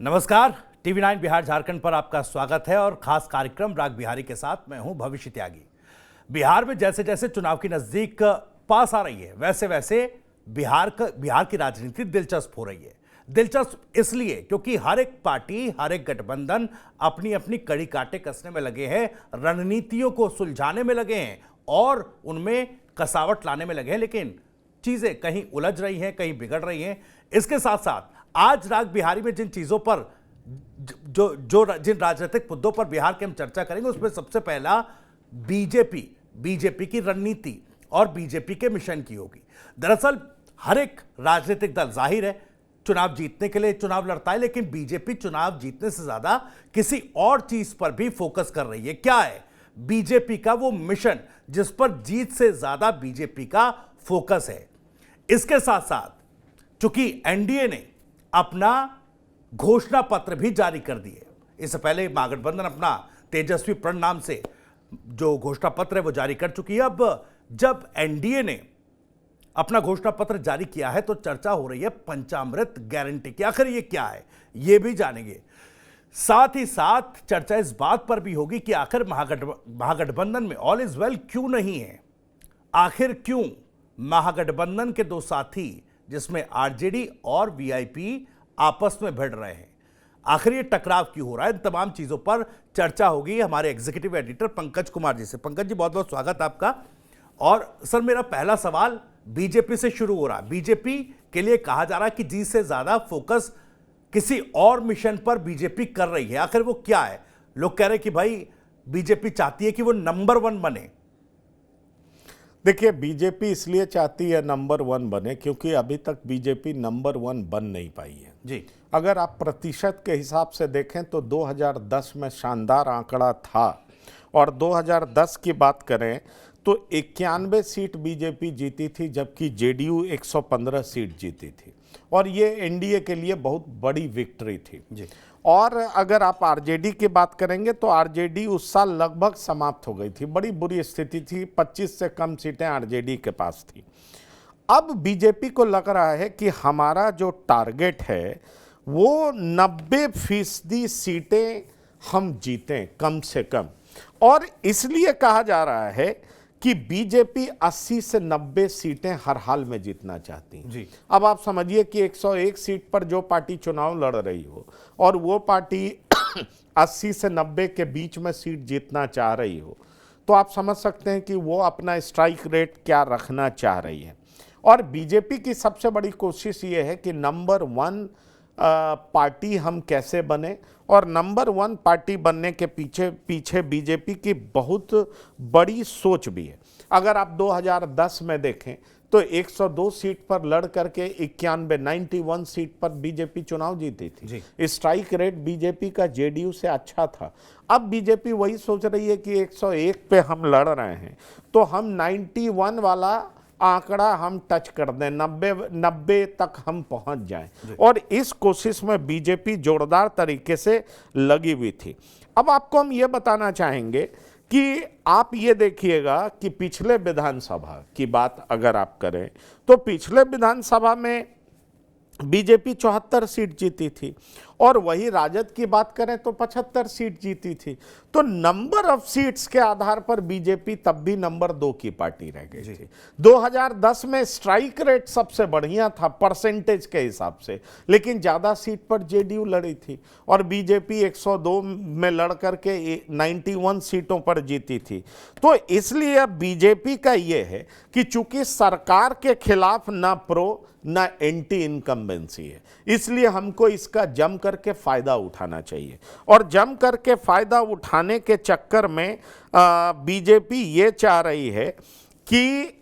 नमस्कार। टीवी 9 बिहार झारखंड पर आपका स्वागत है और खास कार्यक्रम राग बिहारी के साथ मैं हूं भविष्य त्यागी। बिहार में जैसे जैसे चुनाव की नजदीक पास आ रही है वैसे वैसे बिहार की राजनीति दिलचस्प हो रही है। दिलचस्प इसलिए क्योंकि हर एक पार्टी, हर एक गठबंधन अपनी अपनी कड़ी काटे कसने में लगे हैं, रणनीतियों को सुलझाने में लगे हैं और उनमें कसावट लाने में लगे हैं। लेकिन चीजें कहीं उलझ रही हैं, कहीं बिगड़ रही हैं। इसके साथ साथ आज राग बिहारी में जिन चीजों पर जिन राजनीतिक मुद्दों पर बिहार के हम चर्चा करेंगे उसमें सबसे पहला बीजेपी की रणनीति और बीजेपी के मिशन की होगी। दरअसल हर एक राजनीतिक दल जाहिर है चुनाव जीतने के लिए चुनाव लड़ता है, लेकिन बीजेपी चुनाव जीतने से ज्यादा किसी और चीज पर भी फोकस कर रही है। क्या है बीजेपी का वो मिशन जिस पर जीत से ज्यादा बीजेपी का फोकस है? इसके साथ साथ चूंकि एनडीए ने अपना घोषणा पत्र भी जारी कर दिए, इससे पहले महागठबंधन अपना तेजस्वी प्रण नाम से जो घोषणा पत्र है वो जारी कर चुकी है। अब जब एनडीए ने अपना घोषणा पत्र जारी किया है तो चर्चा हो रही है पंचामृत गारंटी की। आखिर ये क्या है ये भी जानेंगे। साथ ही साथ चर्चा इस बात पर भी होगी कि आखिर महागठबंधन में ऑल इज वेल क्यों नहीं है। आखिर क्यों महागठबंधन के दो साथी जिसमें आरजेडी और वीआईपी आपस में भिड़ रहे हैं, आखिर ये टकराव क्यों हो रहा है? इन तमाम चीजों पर चर्चा होगी हमारे एग्जीक्यूटिव एडिटर पंकज कुमार जी से। पंकज जी, बहुत बहुत स्वागत आपका। और सर, मेरा पहला सवाल बीजेपी से शुरू हो रहा है। बीजेपी के लिए कहा जा रहा है कि जी से ज्यादा फोकस किसी और मिशन पर बीजेपी कर रही है। आखिर वो क्या है? लोग कह रहे हैं कि भाई बीजेपी चाहती है कि वो नंबर 1 बने। देखिए, बीजेपी इसलिए चाहती है नंबर 1 बने क्योंकि अभी तक बीजेपी नंबर 1 बन नहीं पाई है जी। अगर आप प्रतिशत के हिसाब से देखें तो 2010 में शानदार आंकड़ा था और 2010 की बात करें तो 91 सीट बीजेपी जीती थी जबकि जेडीयू 115 सीट जीती थी और ये एनडीए के लिए बहुत बड़ी विक्ट्री थी जी। और अगर आप आरजेडी की बात करेंगे तो आरजेडी उस साल लगभग समाप्त हो गई थी, बड़ी बुरी स्थिति थी, 25 से कम सीटें आरजेडी के पास थी। अब बीजेपी को लग रहा है कि हमारा जो टारगेट है वो 90% सीटें हम जीतें कम से कम, और इसलिए कहा जा रहा है कि बीजेपी 80 से 90 सीटें हर हाल में जीतना चाहती है जी। अब आप समझिए कि 101 सीट पर जो पार्टी चुनाव लड़ रही हो और वो पार्टी 80 से 90 के बीच में सीट जीतना चाह रही हो तो आप समझ सकते हैं कि वो अपना स्ट्राइक रेट क्या रखना चाह रही है। और बीजेपी की सबसे बड़ी कोशिश ये है कि नंबर 1 पार्टी हम कैसे बने, और नंबर 1 पार्टी बनने के पीछे बीजेपी की बहुत बड़ी सोच भी है। अगर आप 2010 में देखें तो 102 सीट पर लड़ करके 91 सीट पर बीजेपी चुनाव जीती थी। स्ट्राइक रेट बीजेपी का जेडीयू से अच्छा था। अब बीजेपी वही सोच रही है कि 101 पे हम लड़ रहे हैं तो हम 91 वाला आंकड़ा हम टच कर दें, 90 तक हम पहुंच जाएं, और इस कोशिश में बीजेपी जोरदार तरीके से लगी हुई थी। अब आपको हम ये बताना चाहेंगे कि आप ये देखिएगा कि पिछले विधानसभा की बात अगर आप करें तो पिछले विधानसभा में बीजेपी 74 सीट जीती थी और वही राजद की बात करें तो 75 सीट जीती थी। तो नंबर ऑफ सीट्स के आधार पर बीजेपी तब भी नंबर 2 की पार्टी रह गई थी। 2010 में स्ट्राइक रेट सबसे बढ़िया था परसेंटेज के हिसाब से, लेकिन ज़्यादा सीट पर जेडीयू लड़ी थी और बीजेपी 102 में लड़ करके 91 सीटों पर जीती थी। तो इसलिए अब बीजेपी का ये है कि चूंकि सरकार के खिलाफ ना प्रो ना एंटी इनकम्बेंसी है, इसलिए हमको इसका जम करके फायदा उठाना चाहिए। और जम करके फायदा उठाने के चक्कर में बीजेपी ये चाह रही है कि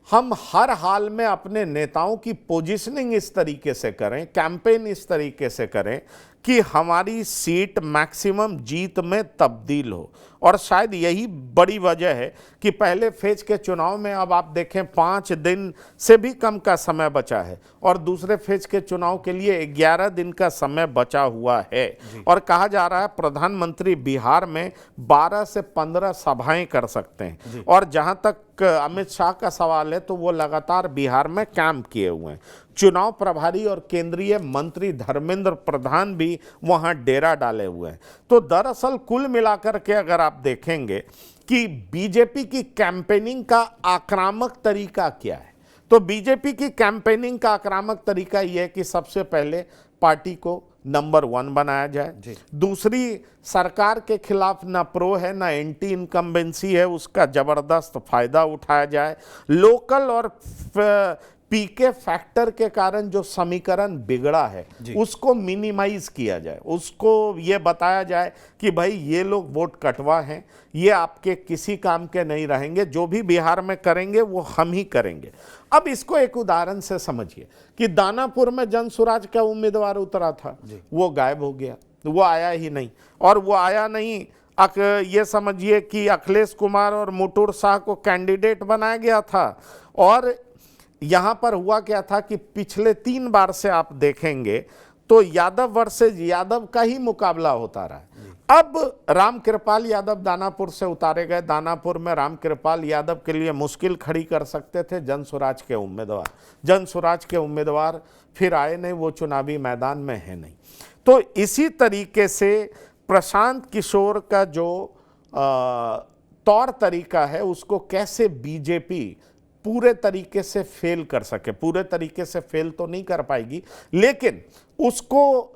हम हर हाल में अपने नेताओं की पोजीशनिंग इस तरीके से करें, कैंपेन इस तरीके से करें कि हमारी सीट मैक्सिमम जीत में तब्दील हो। और शायद यही बड़ी वजह है कि पहले फेज के चुनाव में अब आप देखें 5 दिन से भी कम का समय बचा है और दूसरे फेज के चुनाव के लिए 11 दिन का समय बचा हुआ है। और कहा जा रहा है प्रधानमंत्री बिहार में 12 से 15 सभाएं कर सकते हैं। और जहां तक अमित शाह का सवाल है तो वो लगातार बिहार में कैंप किए हुए हैं। चुनाव प्रभारी और केंद्रीय मंत्री धर्मेंद्र प्रधान भी वहां डेरा डाले हुए हैं। तो दरअसल कुल मिलाकर के अगर आप देखेंगे कि बीजेपी की कैंपेनिंग का आक्रामक तरीका क्या है, तो बीजेपी की कैंपेनिंग का आक्रामक तरीका यह है कि सबसे पहले पार्टी को नंबर 1 बनाया जाए। दूसरी, सरकार के खिलाफ ना प्रो है ना एंटी इनकम्बेंसी है, उसका जबरदस्त फायदा उठाया जाए। लोकल और पीके फैक्टर के कारण जो समीकरण बिगड़ा है उसको मिनिमाइज किया जाए, उसको ये बताया जाए कि भाई ये लोग वोट कटवा हैं, ये आपके किसी काम के नहीं रहेंगे, जो भी बिहार में करेंगे वो हम ही करेंगे। अब इसको एक उदाहरण से समझिए कि दानापुर में जनसुराज का उम्मीदवार उतरा था, वो गायब हो गया, वो आया ही नहीं। और वो आया नहीं, ये समझिए कि अखिलेश कुमार और मुटुर शाह को कैंडिडेट बनाया गया था। और यहां पर हुआ क्या था कि पिछले 3 बार से आप देखेंगे तो यादव वर्सेज यादव का ही मुकाबला होता रहा। अब रामकृपाल यादव दानापुर से उतारे गए। दानापुर में रामकृपाल यादव के लिए मुश्किल खड़ी कर सकते थे जनसुराज के उम्मीदवार। जनसुराज के उम्मीदवार फिर आए नहीं, वो चुनावी मैदान में है नहीं। तो इसी तरीके से प्रशांत किशोर का जो तौर तरीका है उसको कैसे बीजेपी पूरे तरीके से फेल कर सके, पूरे तरीके से फेल तो नहीं कर पाएगी, लेकिन उसको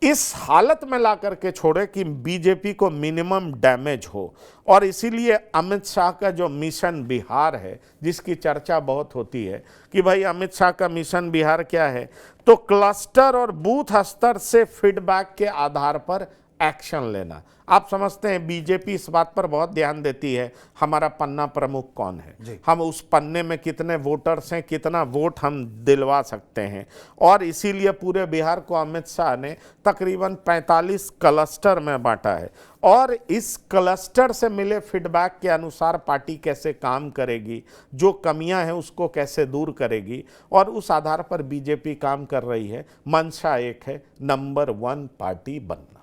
इस हालत में ला करके छोड़े कि बीजेपी को मिनिमम डैमेज हो। और इसीलिए अमित शाह का जो मिशन बिहार है, जिसकी चर्चा बहुत होती है कि भाई अमित शाह का मिशन बिहार क्या है, तो क्लस्टर और बूथ स्तर से फीडबैक के आधार पर एक्शन लेना। आप समझते हैं बीजेपी इस बात पर बहुत ध्यान देती है हमारा पन्ना प्रमुख कौन है, हम उस पन्ने में कितने वोटर्स हैं, कितना वोट हम दिलवा सकते हैं। और इसीलिए पूरे बिहार को अमित शाह ने तकरीबन 45 क्लस्टर में बांटा है और इस क्लस्टर से मिले फीडबैक के अनुसार पार्टी कैसे काम करेगी, जो कमियां हैं उसको कैसे दूर करेगी, और उस आधार पर बीजेपी काम कर रही है। मंशा एक है, नंबर 1 पार्टी बनना।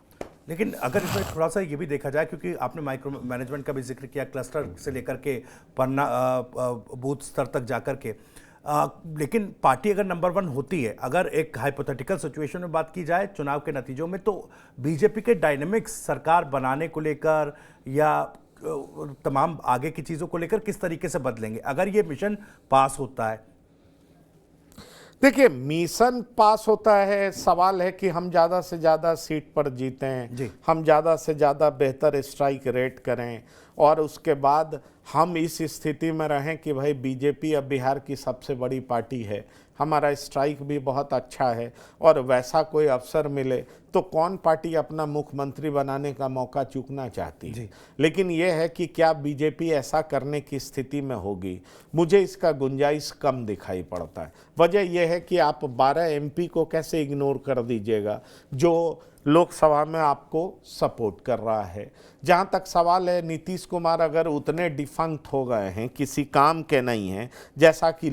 लेकिन अगर इसमें थोड़ा सा ये भी देखा जाए, क्योंकि आपने माइक्रो मैनेजमेंट का भी जिक्र किया, क्लस्टर से लेकर के पन्ना बूथ स्तर तक जाकर के, लेकिन पार्टी अगर नंबर 1 होती है, अगर एक हाइपोथेटिकल सिचुएशन में बात की जाए चुनाव के नतीजों में, तो बीजेपी के डायनेमिक्स सरकार बनाने को लेकर या तमाम आगे की चीज़ों को लेकर किस तरीके से बदलेंगे अगर ये मिशन पास होता है? देखिए, मिशन पास होता है, सवाल है कि हम ज़्यादा से ज़्यादा सीट पर जीतें, हम ज़्यादा से ज़्यादा बेहतर स्ट्राइक रेट करें, और उसके बाद हम इस स्थिति में रहें कि भाई बीजेपी अब बिहार की सबसे बड़ी पार्टी है, हमारा स्ट्राइक भी बहुत अच्छा है, और वैसा कोई अवसर मिले तो कौन पार्टी अपना मुख्यमंत्री बनाने का मौका चूकना चाहती है। लेकिन यह है कि क्या बीजेपी ऐसा करने की स्थिति में होगी, मुझे इसका गुंजाइश कम दिखाई पड़ता है। वजह यह है कि आप 12 एमपी को कैसे इग्नोर कर दीजिएगा जो लोकसभा में आपको सपोर्ट कर रहा है। जहाँ तक सवाल है नीतीश कुमार अगर उतने डिफंक्ट हो गए हैं, किसी काम के नहीं हैं, जैसा कि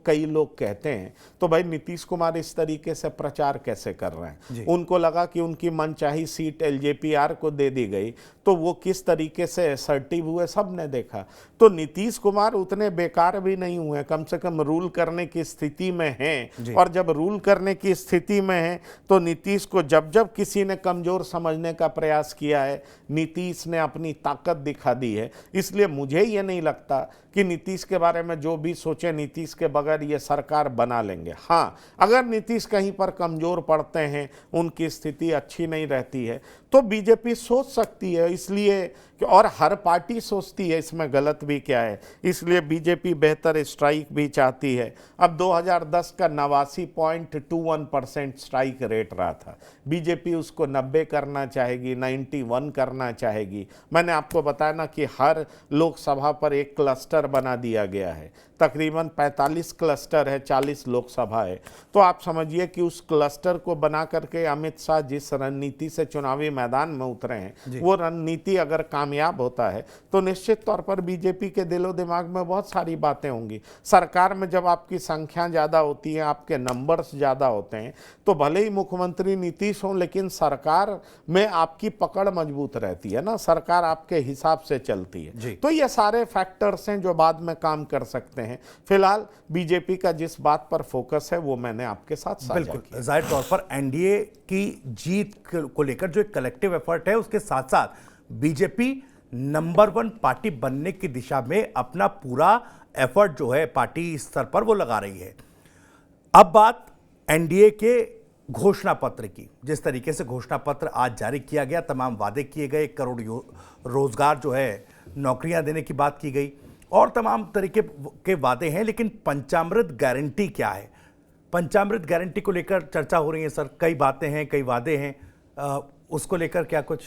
कई लोग कहते हैं, तो भाई नीतीश कुमार इस तरीके से प्रचार कैसे कर रहे हैं? उनको लगा कि उनकी मनचाही सीट एलजेपीआर को दे दी गई, तो वो किस तरीके से असर्टिव हुए सब ने देखा। तो नीतीश कुमार उतने बेकार भी नहीं हुए, कम से कम रूल करने की स्थिति में हैं। और जब रूल करने की स्थिति में हैं तो नीतीश को जब जब किसी ने कमजोर समझने का प्रयास किया है, नीतीश ने अपनी ताकत दिखा दी है। इसलिए मुझे ये नहीं लगता कि नीतीश के बारे में जो भी सोचे, नीतीश के बगैर ये सरकार बना लेंगे। हाँ, अगर नीतीश कहीं पर कमजोर पड़ते हैं, उनकी स्थिति अच्छी नहीं रहती है, तो बीजेपी सोच सकती है। इसलिए और हर पार्टी सोचती है, इसमें गलत भी क्या है। इसलिए बीजेपी बेहतर स्ट्राइक भी चाहती है। अब 2010 का 89.21% स्ट्राइक रेट रहा था, बीजेपी उसको 90 करना चाहेगी, 91 करना चाहेगी। मैंने आपको बताया ना कि हर लोकसभा पर एक क्लस्टर बना दिया गया है, तकरीबन 45 क्लस्टर है, 40 लोकसभा है। तो आप समझिए कि उस क्लस्टर को बना करके अमित शाह जिस रणनीति से चुनावी मैदान में उतरे हैं, वो रणनीति अगर कामयाब होता है तो निश्चित तौर पर बीजेपी के दिलो दिमाग में बहुत सारी बातें होंगी। सरकार में जब आपकी संख्या ज़्यादा होती है, आपके नंबर्स ज़्यादा होते हैं, तो भले ही मुख्यमंत्री नीतीश हों, लेकिन सरकार में आपकी पकड़ मजबूत रहती है ना, सरकार आपके हिसाब से चलती है। तो ये सारे फैक्टर्स हैं जो बाद में काम कर सकते हैं। फिलहाल बीजेपी का जिस बात पर फोकस है वो मैंने आपके साथ साझा किया। बिल्कुल, जाहिर तौर पर एनडीए की जीत को लेकर जो एक कलेक्टिव एफर्ट है, उसके साथ साथ बीजेपी नंबर 1 पार्टी बनने की दिशा में अपना पूरा एफर्ट जो है पार्टी स्तर पर वो लगा रही है। अब बात एनडीए के घोषणा पत्र की। जिस तरीके से घोषणा पत्र आज जारी किया गया, तमाम वादे किए गए, 1 करोड़ रोजगार जो है, नौकरियां देने की बात की गई और तमाम तरीके के वादे हैं, लेकिन पंचामृत गारंटी क्या है? पंचामृत गारंटी को लेकर चर्चा हो रही है सर, कई बातें हैं, कई वादे हैं, उसको लेकर क्या कुछ?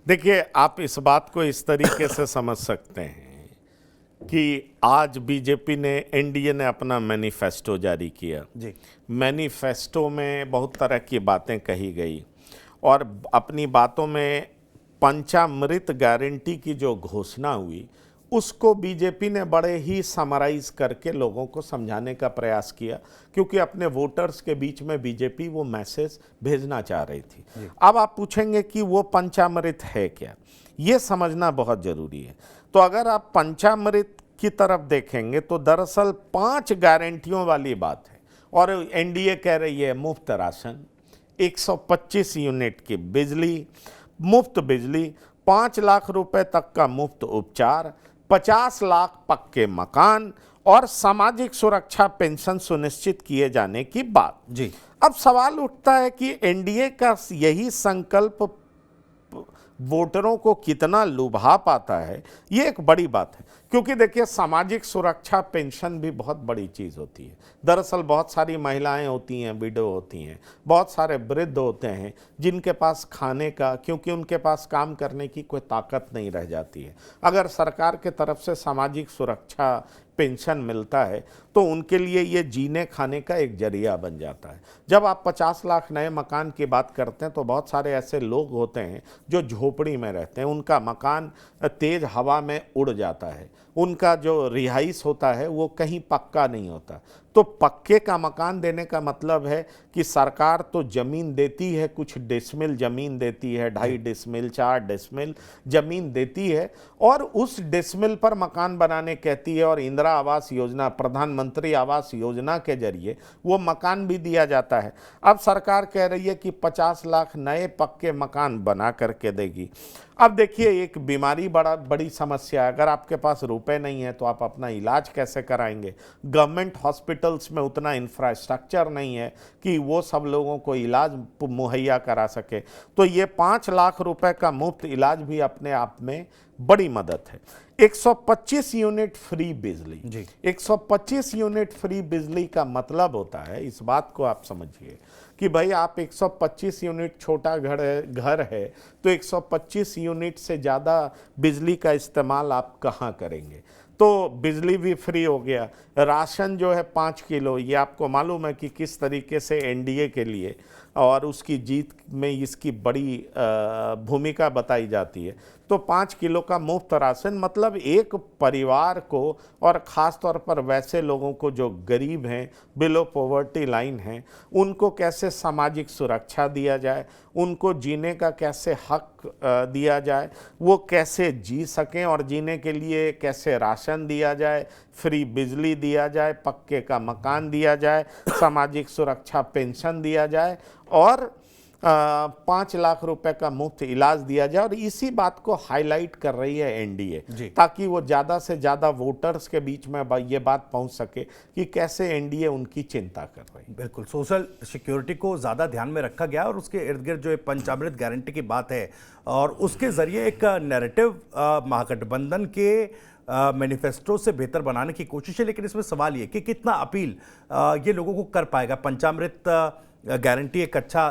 देखिए, आप इस बात को इस तरीके से समझ सकते हैं कि आज बीजेपी ने, एनडीए ने अपना मैनिफेस्टो जारी किया जी। मैनिफेस्टो में बहुत तरह की बातें कही गई और अपनी बातों में पंचामृत गारंटी की जो घोषणा हुई उसको बीजेपी ने बड़े ही समराइज करके लोगों को समझाने का प्रयास किया, क्योंकि अपने वोटर्स के बीच में बीजेपी वो मैसेज भेजना चाह रही थी। अब आप पूछेंगे कि वो पंचामृत है क्या, ये समझना बहुत जरूरी है। तो अगर आप पंचामृत की तरफ देखेंगे तो दरअसल 5 गारंटियों वाली बात है और एनडीए कह रही है मुफ्त राशन, 125 यूनिट की बिजली, मुफ्त बिजली, 5 लाख रुपए तक का मुफ्त उपचार, 50 लाख पक्के मकान और सामाजिक सुरक्षा पेंशन सुनिश्चित किए जाने की बात। जी। अब सवाल उठता है कि एनडीए का यही संकल्प वोटरों को कितना लुभा पाता है, ये एक बड़ी बात है। क्योंकि देखिए, सामाजिक सुरक्षा पेंशन भी बहुत बड़ी चीज़ होती है। दरअसल बहुत सारी महिलाएं होती हैं, विडो होती हैं, बहुत सारे वृद्ध होते हैं जिनके पास खाने का, क्योंकि उनके पास काम करने की कोई ताकत नहीं रह जाती है। अगर सरकार के तरफ से सामाजिक सुरक्षा पेंशन मिलता है तो उनके लिए ये जीने खाने का एक जरिया बन जाता है। जब आप 50 लाख नए मकान की बात करते हैं तो बहुत सारे ऐसे लोग होते हैं जो झोपड़ी में रहते हैं, उनका मकान तेज हवा में उड़ जाता है, उनका जो रिहाइश होता है वो कहीं पक्का नहीं होता। तो पक्के का मकान देने का मतलब है कि सरकार तो ज़मीन देती है, कुछ डिसमिल ज़मीन देती है, 2.5 डिसमिल 4 डिसमिल ज़मीन देती है और उस डिसमिल पर मकान बनाने कहती है। और इंदिरा आवास योजना, प्रधानमंत्री आवास योजना के जरिए वो मकान भी दिया जाता है। अब सरकार कह रही है कि 50 लाख नए पक्के मकान बना करके देगी। अब देखिए, एक बीमारी बड़ी समस्या है। अगर आपके पास रुपए नहीं है तो आप अपना इलाज कैसे कराएंगे? गवर्नमेंट हॉस्पिटल्स में उतना इंफ्रास्ट्रक्चर नहीं है कि वो सब लोगों को इलाज मुहैया करा सके। तो ये 5 लाख रुपए का मुफ्त इलाज भी अपने आप में बड़ी मदद है। 125 यूनिट फ्री बिजली, 125 यूनिट फ्री बिजली का मतलब होता है, इस बात को आप समझिए कि भाई आप 125 यूनिट, छोटा घर है तो 125 यूनिट से ज़्यादा बिजली का इस्तेमाल आप कहाँ करेंगे? तो बिजली भी फ्री हो गया। राशन जो है 5 किलो, ये आपको मालूम है कि किस तरीके से एनडीए के लिए और उसकी जीत में इसकी बड़ी भूमिका बताई जाती है। तो 5 किलो का मुफ्त राशन मतलब एक परिवार को, और ख़ास तौर पर वैसे लोगों को जो गरीब हैं, बिलो पॉवर्टी लाइन हैं, उनको कैसे सामाजिक सुरक्षा दिया जाए, उनको जीने का कैसे हक दिया जाए, वो कैसे जी सकें और जीने के लिए कैसे राशन दिया जाए, फ्री बिजली दिया जाए, पक्के का मकान दिया जाए, सामाजिक सुरक्षा पेंशन दिया जाए और 5 लाख रुपए का मुफ्त इलाज दिया जाए। और इसी बात को हाईलाइट कर रही है एनडीए, ताकि वो ज़्यादा से ज़्यादा वोटर्स के बीच में ये बात पहुंच सके कि कैसे एनडीए उनकी चिंता कर रही है। बिल्कुल, सोशल सिक्योरिटी को ज़्यादा ध्यान में रखा गया और उसके इर्द गिर्द जो पंचामृत गारंटी की बात है और उसके ज़रिए एक नैरेटिव महागठबंधन के मैनिफेस्टो से बेहतर बनाने की कोशिश है। लेकिन इसमें सवाल ये कि कितना अपील ये लोगों को कर पाएगा। पंचामृत गारंटी एक अच्छा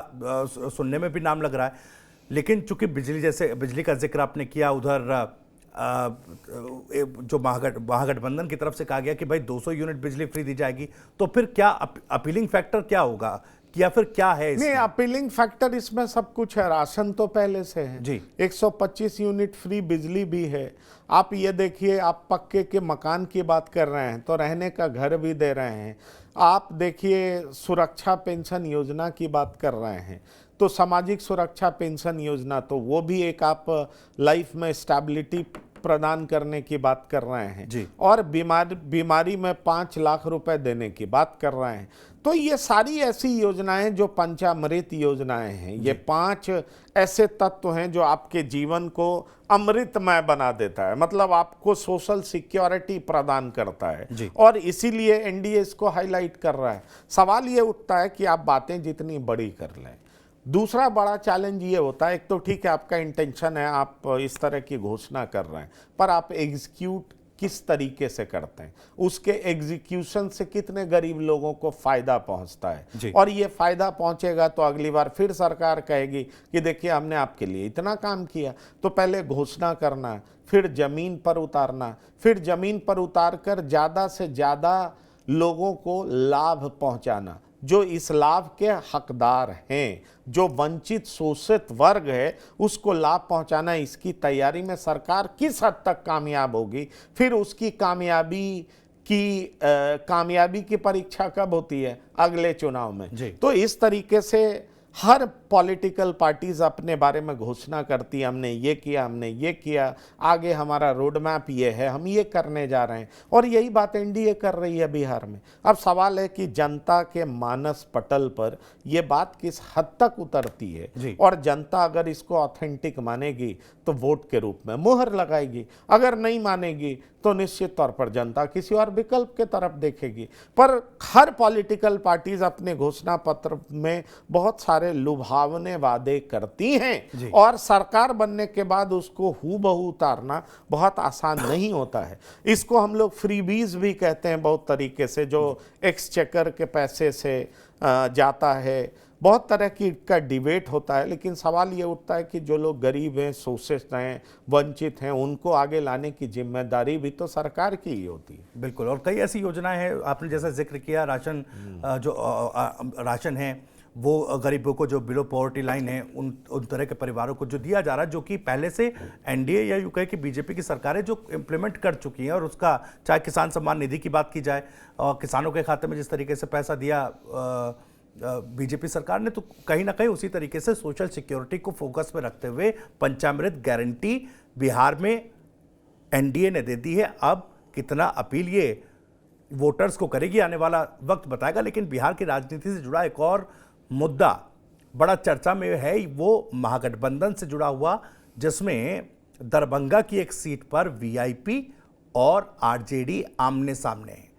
सुनने में भी नाम लग रहा है, लेकिन चूंकि बिजली का जिक्र आपने किया, उधर जो महागठबंधन की तरफ से कहा गया कि भाई 200 यूनिट बिजली फ्री दी जाएगी, तो फिर क्या अपीलिंग फैक्टर क्या होगा या फिर क्या है इसमें? नहीं, अपीलिंग फैक्टर इसमें सब कुछ है। राशन तो पहले से है जी, 125 यूनिट फ्री बिजली भी है। आप ये देखिए, आप पक्के के मकान की बात कर रहे हैं तो रहने का घर भी दे रहे हैं। आप देखिए, सुरक्षा पेंशन योजना की बात कर रहे हैं तो सामाजिक सुरक्षा पेंशन योजना, तो वो भी एक आप लाइफ में स्टेबिलिटी प्रदान करने की बात कर रहे हैं जी। और बीमारी में 5 लाख रुपए देने की बात कर रहे हैं। तो ये सारी ऐसी योजनाएं जो पंचामृत योजनाएं हैं, ये 5 ऐसे तत्व हैं जो आपके जीवन को अमृतमय बना देता है, मतलब आपको सोशल सिक्योरिटी प्रदान करता है और इसीलिए एनडीए इसको हाईलाइट कर रहा है। सवाल ये उठता है कि आप बातें जितनी बड़ी कर लें, दूसरा बड़ा चैलेंज ये होता है, एक तो ठीक है आपका इंटेंशन है, आप इस तरह की घोषणा कर रहे हैं, पर आप एग्जीक्यूट किस तरीके से करते हैं, उसके एग्जीक्यूशन से कितने गरीब लोगों को फायदा पहुंचता है, और ये फायदा पहुंचेगा तो अगली बार फिर सरकार कहेगी कि देखिए हमने आपके लिए इतना काम किया। तो पहले घोषणा करना, फिर जमीन पर उतारना, फिर जमीन पर उतार कर ज़्यादा से ज़्यादा लोगों को लाभ पहुंचाना, जो इस लाभ के हकदार हैं, जो वंचित शोषित वर्ग है उसको लाभ पहुंचाना, इसकी तैयारी में सरकार किस हद तक कामयाब होगी, फिर उसकी कामयाबी की परीक्षा कब होती है, अगले चुनाव में। तो इस तरीके से हर पॉलिटिकल पार्टीज अपने बारे में घोषणा करती है, हमने ये किया, हमने ये किया, आगे हमारा रोड मैप ये है, हम ये करने जा रहे हैं, और यही बात एनडीए कर रही है बिहार में। अब सवाल है कि जनता के मानस पटल पर ये बात किस हद तक उतरती है, और जनता अगर इसको ऑथेंटिक मानेगी तो वोट के रूप में मुहर लगाएगी, अगर नहीं मानेगी तो निश्चित तौर पर जनता किसी और विकल्प के तरफ देखेगी। पर हर पॉलिटिकल पार्टीज अपने घोषणा पत्र में बहुत सारे लुभावने वादे करती हैं और सरकार बनने के बाद उसको हूबहू उतारना बहुत आसान नहीं होता है। इसको हम लोग फ्रीबीज भी कहते हैं बहुत तरीके से, जो एक्सचेकर के पैसे से जाता है, बहुत तरह की का डिबेट होता है। लेकिन सवाल ये उठता है कि जो लोग गरीब हैं, शोषित हैं, वंचित हैं, उनको आगे लाने की जिम्मेदारी भी तो सरकार की ही होती है। बिल्कुल, और कई ऐसी योजनाएं हैं, आपने जैसा जिक्र किया, राशन जो राशन है वो गरीबों को, जो बिलो पॉवर्टी लाइन है, उन तरह के परिवारों को जो दिया जा रहा है, जो कि पहले से एनडीए या यूं कहे कि बीजेपी की सरकारें जो इम्प्लीमेंट कर चुकी हैं, और उसका चाहे किसान सम्मान निधि की बात की जाए और किसानों के खाते में जिस तरीके से पैसा दिया बीजेपी सरकार ने, तो कहीं ना कहीं उसी तरीके से सोशल सिक्योरिटी को फोकस में रखते हुए पंचामृत गारंटी बिहार में एनडीए ने दे दी है। अब कितना अपील ये वोटर्स को करेगी आने वाला वक्त बताएगा। लेकिन बिहार की राजनीति से जुड़ा एक और मुद्दा बड़ा चर्चा में है, वो महागठबंधन से जुड़ा हुआ, जिसमें दरभंगा की एक सीट पर वीआईपी और आरजेडी आमने सामने है।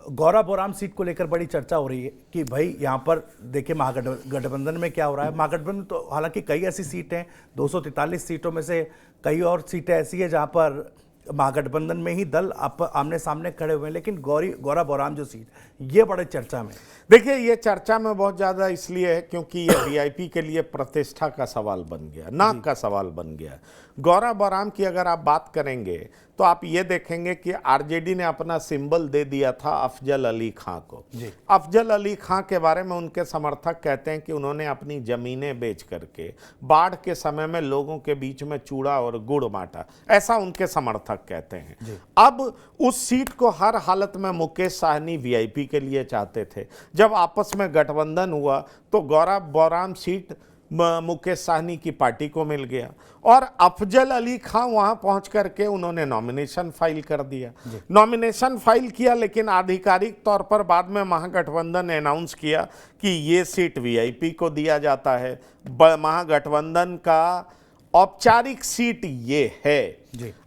गौरा बोराम सीट को लेकर बड़ी चर्चा हो रही है कि भाई यहाँ पर देखिए महागठबंधन में क्या हो रहा है। महागठबंधन तो हालांकि कई ऐसी सीटें हैं, 243 सीटों में से कई और सीटें ऐसी हैं जहाँ पर महागठबंधन में ही दल आमने सामने खड़े हुए हैं, लेकिन गौरा बोराम जो सीट, ये बड़े चर्चा में। देखिए, ये चर्चा में बहुत ज़्यादा इसलिए है क्योंकि ये वीआईपी के लिए प्रतिष्ठा का सवाल बन गया, नाक का सवाल बन गया। गौरा बोराम की अगर आप बात करेंगे तो आप ये देखेंगे कि आरजेडी ने अपना सिंबल दे दिया था अफजल अली खां को। अफजल अली खां के बारे में उनके समर्थक कहते हैं कि उन्होंने अपनी जमीनें बेच करके बाढ़ के समय में लोगों के बीच में चूड़ा और गुड़ बांटा, ऐसा उनके समर्थक कहते हैं। अब उस सीट को हर हालत में मुकेश साहनी वीआईपी के लिए चाहते थे। जब आपस में गठबंधन हुआ तो गौरा बोराम सीट मुकेश साहनी की पार्टी को मिल गया, और अफजल अली खां वहां पहुंच करके उन्होंने नॉमिनेशन फाइल कर दिया। नॉमिनेशन फाइल किया, लेकिन आधिकारिक तौर पर बाद में महागठबंधन ने अनाउंस किया कि ये सीट वीआईपी को दिया जाता है। महागठबंधन का औपचारिक सीट ये है।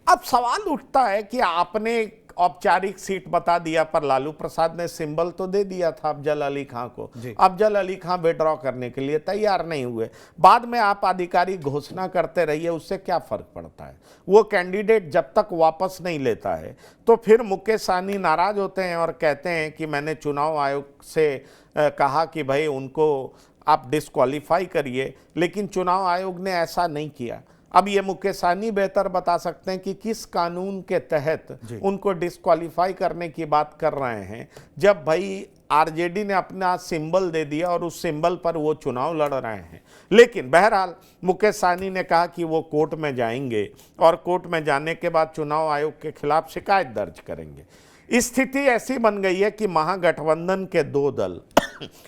अब सवाल उठता है कि आपने औपचारिक सीट बता दिया, पर लालू प्रसाद ने सिंबल तो दे दिया था अफजल अली खां को। अफजल अली खां विड्रॉ करने के लिए तैयार नहीं हुए। बाद में आप आधिकारिक घोषणा करते रहिए, उससे क्या फर्क पड़ता है। वो कैंडिडेट जब तक वापस नहीं लेता है तो फिर मुकेश साहनी नाराज होते हैं और कहते हैं कि मैंने चुनाव आयोग से कहा कि भाई उनको आप डिस्क्वालीफाई करिए, लेकिन चुनाव आयोग ने ऐसा नहीं किया। अब ये मुकेश साहनी बेहतर बता सकते हैं कि किस कानून के तहत उनको डिस्क्वालीफाई करने की बात कर रहे हैं, जब भाई आरजेडी ने अपना सिंबल दे दिया और उस सिंबल पर वो चुनाव लड़ रहे हैं। लेकिन बहरहाल मुकेश साहनी ने कहा कि वो कोर्ट में जाएंगे और कोर्ट में जाने के बाद चुनाव आयोग के खिलाफ शिकायत दर्ज करेंगे। स्थिति ऐसी बन गई है कि महागठबंधन के दो दल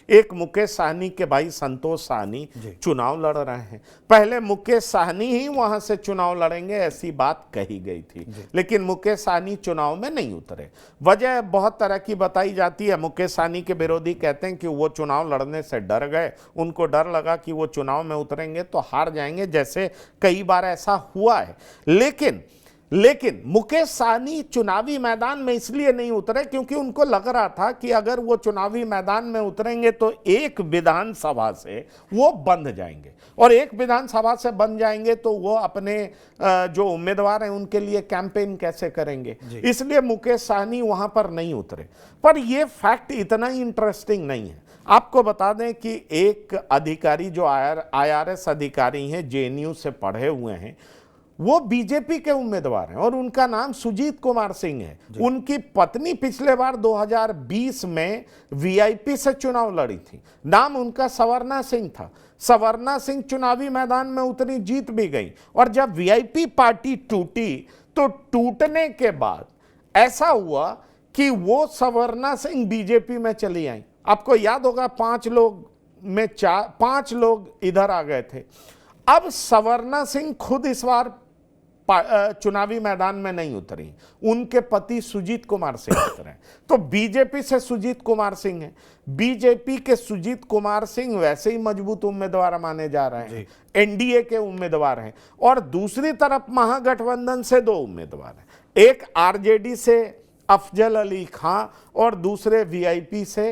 एक मुकेश साहनी के भाई संतोष साहनी चुनाव लड़ रहे हैं। पहले मुकेश साहनी ही वहां से चुनाव लड़ेंगे ऐसी बात कही गई थी, लेकिन मुकेश साहनी चुनाव में नहीं उतरे। वजह बहुत तरह की बताई जाती है। मुकेश साहनी के विरोधी कहते हैं कि वो चुनाव लड़ने से डर गए, उनको डर लगा कि वो चुनाव में उतरेंगे तो हार जाएंगे, जैसे कई बार ऐसा हुआ है। लेकिन मुकेश साहनी चुनावी मैदान में इसलिए नहीं उतरे क्योंकि उनको लग रहा था कि अगर वो चुनावी मैदान में उतरेंगे तो एक विधानसभा से वो बंध जाएंगे, और एक विधानसभा से बंध जाएंगे तो वो अपने जो उम्मीदवार हैं उनके लिए कैंपेन कैसे करेंगे, इसलिए मुकेश साहनी वहां पर नहीं उतरे। पर ये फैक्ट इतना ही इंटरेस्टिंग नहीं है। आपको बता दें कि एक अधिकारी जो IRS अधिकारी हैं, JNU से पढ़े हुए हैं, वो बीजेपी के उम्मीदवार हैं और उनका नाम सुजीत कुमार सिंह है। उनकी पत्नी पिछले बार 2020 में VIP से चुनाव लड़ी थी, नाम उनका सवर्णा सिंह था। सवर्णा सिंह चुनावी मैदान में उतनी, जीत भी गई, और जब VIP पार्टी टूटी तो टूटने के बाद ऐसा हुआ कि वो सवर्णा सिंह बीजेपी में चली आई। आपको याद होगा 5 लोग इधर आ गए थे। अब सवर्णा सिंह खुद इस बार चुनावी मैदान में नहीं उतरी, उनके पति सुजीत कुमार सिंह उतरे। तो बीजेपी से सुजीत कुमार सिंह है। बीजेपी के सुजीत कुमार सिंह वैसे ही मजबूत उम्मीदवार माने जा रहे हैं, NDA के उम्मीदवार हैं। और दूसरी तरफ महागठबंधन से 2 उम्मीदवार हैं, एक RJD से अफजल अली खां और दूसरे VIP से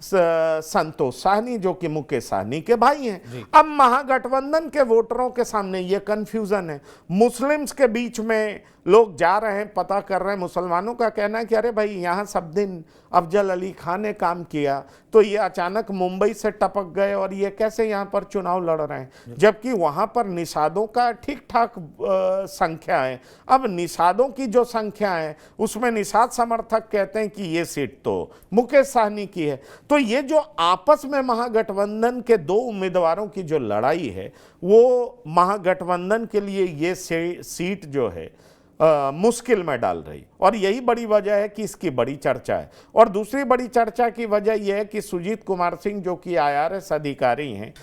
संतोष साहनी, जो कि मुकेश साहनी के भाई हैं। अब महागठबंधन के वोटरों के सामने ये कंफ्यूजन है। मुस्लिम्स के बीच में लोग जा रहे हैं, पता कर रहे हैं। मुसलमानों का कहना है कि अरे भाई यहाँ सब दिन अफजल अली खान ने काम किया, तो ये अचानक मुंबई से टपक गए और ये कैसे यहाँ पर चुनाव लड़ रहे हैं, जबकि वहाँ पर निषादों का ठीक ठाक संख्या है। अब निषादों की जो संख्या है उसमें निषाद समर्थक कहते हैं कि ये सीट तो मुकेश साहनी की है। तो ये जो आपस में महागठबंधन के 2 उम्मीदवारों की जो लड़ाई है, वो महागठबंधन के लिए ये सीट जो है मुश्किल में डाल रही, और यही बड़ी वजह है कि इसकी बड़ी चर्चा है। और दूसरी बड़ी चर्चा की वजह यह है कि सुजीत कुमार सिंह, जो कि IRS अधिकारी हैं,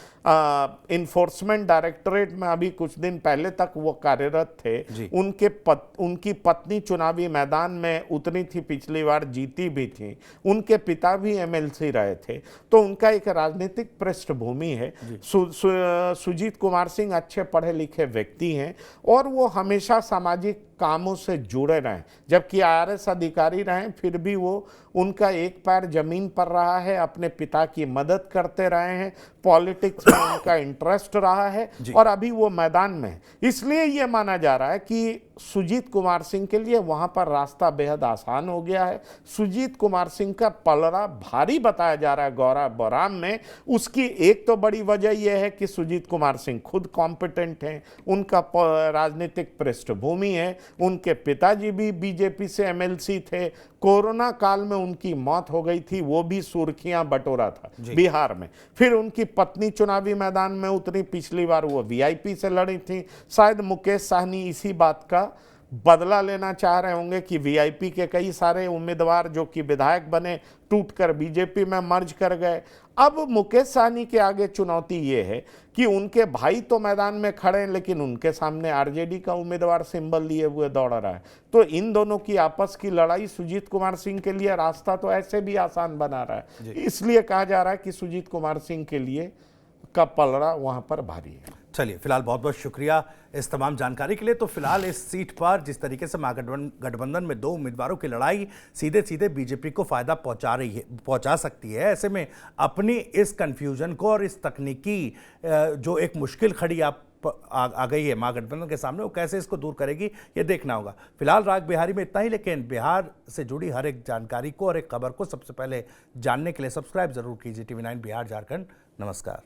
इन्फोर्समेंट डायरेक्टरेट में अभी कुछ दिन पहले तक वो कार्यरत थे। उनकी पत्नी चुनावी मैदान में उतरी थी, पिछली बार जीती भी थी। उनके पिता भी MLC रहे थे, तो उनका एक राजनीतिक पृष्ठभूमि है। सुजीत कुमार सिंह अच्छे पढ़े लिखे व्यक्ति हैं और वो हमेशा सामाजिक कामों से जुड़े रहे, जबकि IRS अधिकारी रहे फिर भी वो, उनका एक पैर जमीन पर रहा है, अपने पिता की मदद करते रहे हैं, पॉलिटिक्स में उनका इंटरेस्ट रहा है और अभी वो मैदान में है। इसलिए ये माना जा रहा है कि सुजीत कुमार सिंह के लिए वहां पर रास्ता बेहद आसान हो गया है। सुजीत कुमार सिंह का पलड़ा भारी बताया जा रहा है गौरा बौराम में। उसकी एक तो बड़ी वजह यह है कि सुजीत कुमार सिंह खुद कॉम्पिटेंट हैं, उनका राजनीतिक पृष्ठभूमि है, उनके पिताजी भी बीजेपी से MLC थे, कोरोना काल में उनकी मौत हो गई थी, वो भी सुर्खियां बटोरा था बिहार में। फिर उनकी पत्नी चुनावी मैदान में उतरी, पिछली बार वो VIP से लड़ी थी। शायद मुकेश साहनी इसी बात का बदला लेना चाह रहे होंगे कि VIP के कई सारे उम्मीदवार जो कि विधायक बने टूटकर बीजेपी में मर्ज कर गए। अब मुकेश साहनी के आगे चुनौती ये है कि उनके भाई तो मैदान में खड़े हैं, लेकिन उनके सामने RJD का उम्मीदवार सिंबल लिए हुए दौड़ रहा है। तो इन दोनों की आपस की लड़ाई सुजीत कुमार सिंह के लिए रास्ता तो ऐसे भी आसान बना रहा है। इसलिए कहा जा रहा है कि सुजीत कुमार सिंह के लिए का पलड़ा वहां पर भारी है। चलिए, फिलहाल बहुत बहुत शुक्रिया इस तमाम जानकारी के लिए। तो फिलहाल इस सीट पर जिस तरीके से महागठबंधन में 2 उम्मीदवारों की लड़ाई सीधे सीधे बीजेपी को फायदा पहुंचा सकती है। ऐसे में अपनी इस कंफ्यूजन को और इस तकनीकी जो एक मुश्किल खड़ी आ गई है महागठबंधन के सामने, वो कैसे इसको दूर करेगी ये देखना होगा। फिलहाल राग बिहारी में इतना ही, लेकिन बिहार से जुड़ी हर एक जानकारी को और एक खबर को सबसे पहले जानने के लिए सब्सक्राइब जरूर कीजिए TV9 बिहार झारखंड। नमस्कार।